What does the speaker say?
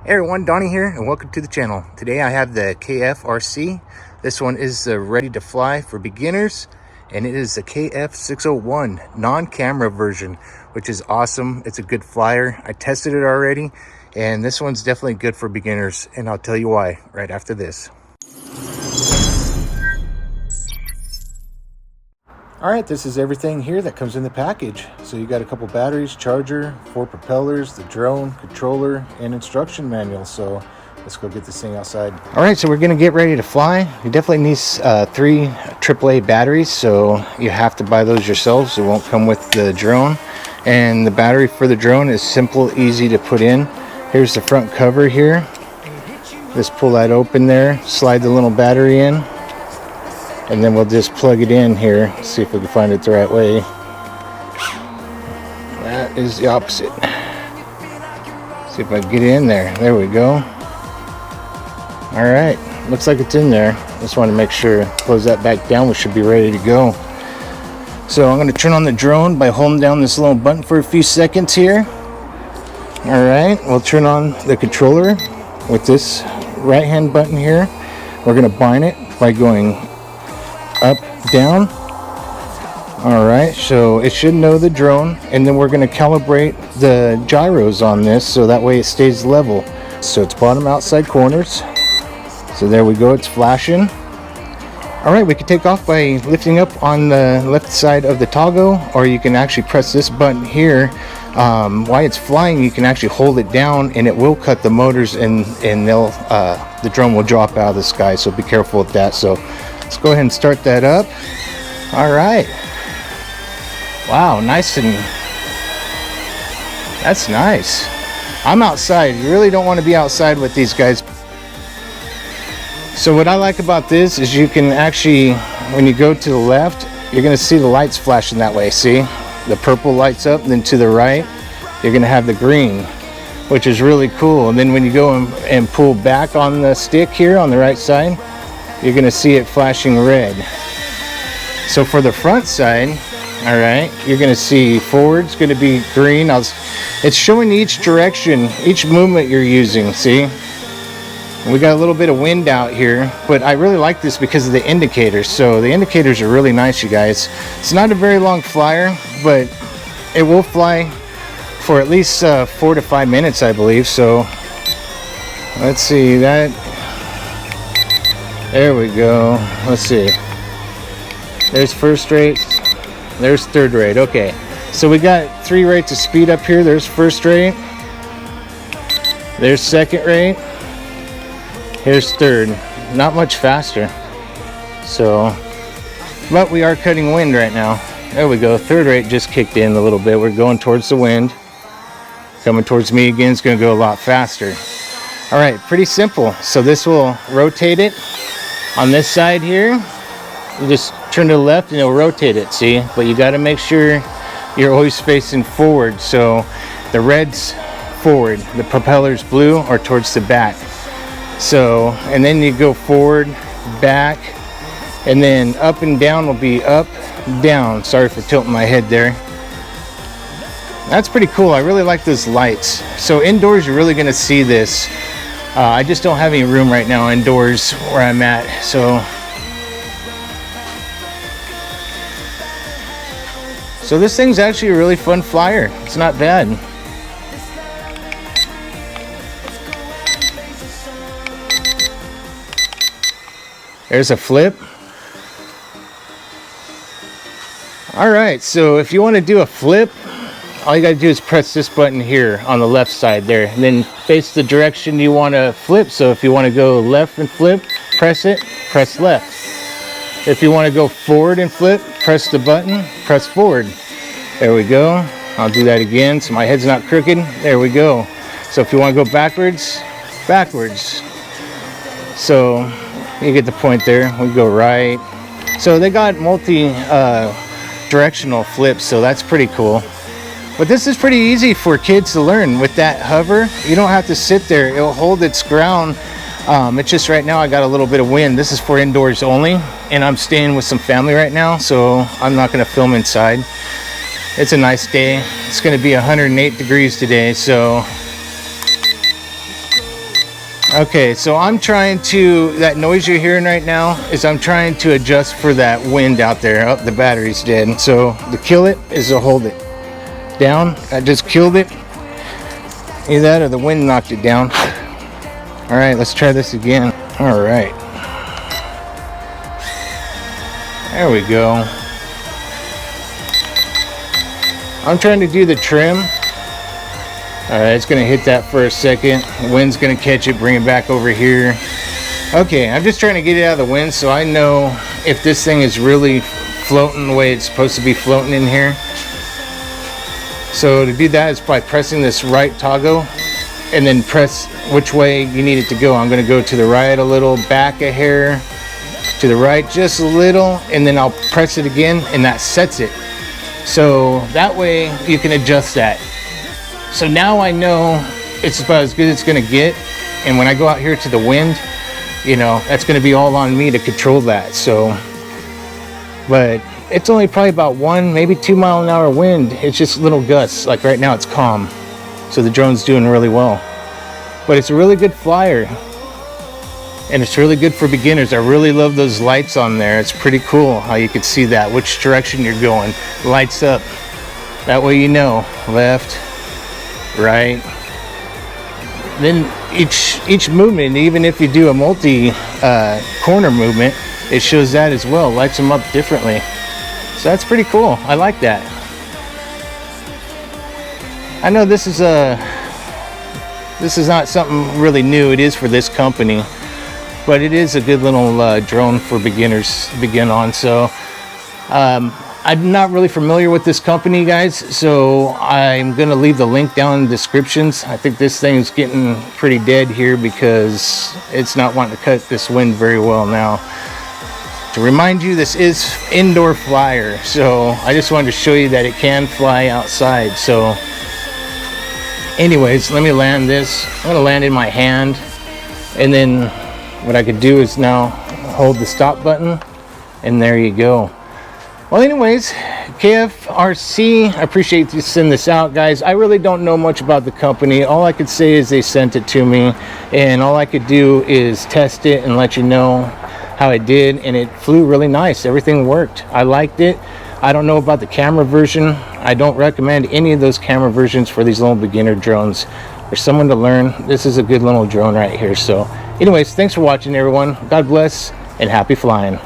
Hey everyone, Donnie here and welcome to the channel. Today I have the KFRC. This one is ready to fly for beginners, and it is the K601 non-camera version, which is awesome. It's a good flyer. I tested it already, and this one's definitely good for beginners, and I'll tell you why right after this. All right, this is everything here that comes in the package. So you got a couple batteries, charger, 4 propellers, the drone, controller, and instruction manual. So let's go get this thing outside. All right, so we're gonna get ready to fly. You definitely need 3 AAA batteries, so you have to buy those yourselves. It won't come with the drone. And the battery for the drone is simple, easy to put in. Here's the front cover here. Just pull that open there, slide the little battery in, and then we'll just plug it in here. See if we can find it the right way. That is the opposite. See if I can get it in there. There we go. All right, looks like it's in there. Just want to make sure. Close that back down. We should be ready to go. So I'm going to turn on the drone by holding down this little button for a few seconds here. All right, we'll turn on the controller with this right hand button here. We're going to bind it by going up, down. All right, so it should know the drone, and then we're going to calibrate the gyros on this so that way it stays level. So it's bottom outside corners. So there we go, it's flashing. All right, we can take off by lifting up on the left side of the toggle, or you can actually press this button here. While it's flying, you can actually hold it down and it will cut the motors, and they'll the drone will drop out of the sky, so be careful with that. So let's go ahead and start that up. All right. Wow, nice, and that's nice. I'm outside. You really don't want to be outside with these guys. So what I like about this is you can actually, when you go to the left, you're going to see the lights flashing that way. See? The purple lights up, and then to the right, you're going to have the green, which is really cool. And then when you go and pull back on the stick here on the right side, you're going to see it flashing red. So for the front side, all right, you're going to see forward's going to be green. It's showing each direction, each movement you're using. See, we got a little bit of wind out here, but I really like this because of the indicators. So the indicators are really nice, you guys. It's not a very long flyer, but it will fly for at least 4 to 5 minutes, I believe. So let's see that. There we go. Let's see. There's first rate. There's third rate. Okay. So we got 3 rates of speed up here. There's first rate. There's second rate. Here's third. Not much faster. So, but we are cutting wind right now. There we go. Third rate just kicked in a little bit. We're going towards the wind. Coming towards me again. It's going to go a lot faster. All right. Pretty simple. So this will rotate it. On this side here, you just turn to the left and it'll rotate it, see? But you got to make sure you're always facing forward. So the red's forward, the propeller's blue or towards the back. So, and then you go forward, back, and then up and down will be up, down. Sorry for tilting my head there. That's pretty cool. I really like those lights. So indoors, you're really going to see this. I just don't have any room right now indoors where I'm at, so this thing's actually a really fun flyer. It's not bad. There's a flip. All right, so if you want to do a flip, all you got to do is press this button here on the left side there, and then face the direction you want to flip. So if you want to go left and flip, press it, press left. If you want to go forward and flip, press the button, press forward. There we go. I'll do that again so my head's not crooked. There we go. So if you want to go backwards, backwards. So you get the point there. We go right. So they got multi-directional flips, so that's pretty cool. But this is pretty easy for kids to learn with that hover. You don't have to sit there. It'll hold its ground. It's just right now I got a little bit of wind. This is for indoors only, and I'm staying with some family right now, so I'm not going to film inside. It's a nice day. It's going to be 108 degrees today, so Okay, so I'm trying to, that noise you're hearing right now is I'm trying to adjust for that wind out there. Oh, the battery's dead. So to kill it is to hold it down. I just killed it. Either that or the wind knocked it down. All right, let's try this again. All right. There we go. I'm trying to do the trim. Alright, it's going to hit that for a second. The wind's going to catch it, bring it back over here. Okay, I'm just trying to get it out of the wind so I know if this thing is really floating the way it's supposed to be floating in here. So to do that is by pressing this right toggle and then press which way you need it to go. I'm going to go to the right a little, back a hair, to the right just a little, and then I'll press it again and that sets it. So that way you can adjust that. So now I know it's about as good as it's going to get, and when I go out here to the wind, you know, that's going to be all on me to control that. So, but it's only probably about 1, maybe 2 mile an hour wind. It's just little gusts. Like right now it's calm, so the drone's doing really well. But it's a really good flyer, and it's really good for beginners. I really love those lights on there. It's pretty cool how you can see that, which direction you're going. Lights up, that way you know left, right. Then each movement, even if you do a multi corner movement, it shows that as well, lights them up differently. So that's pretty cool. I like that. I know this is not something really new. It is for this company, but it is a good little drone for beginners to begin on. So I'm not really familiar with this company, guys, so I'm going to leave the link down in the descriptions. I think this thing's getting pretty dead here because it's not wanting to cut this wind very well now. To remind you, this is indoor flyer, so I just wanted to show you that it can fly outside. So anyways, let me land this. I'm going to land in my hand, and then what I could do is now hold the stop button, and there you go. Well, anyways, KFRC, I appreciate you sending this out, guys. I really don't know much about the company. All I could say is they sent it to me, and all I could do is test it and let you know how it did, and it flew really nice. Everything worked. I liked it. I don't know about the camera version. I don't recommend any of those camera versions for these little beginner drones. For someone to learn, this is a good little drone right here. So anyways, thanks for watching, everyone. God bless and happy flying.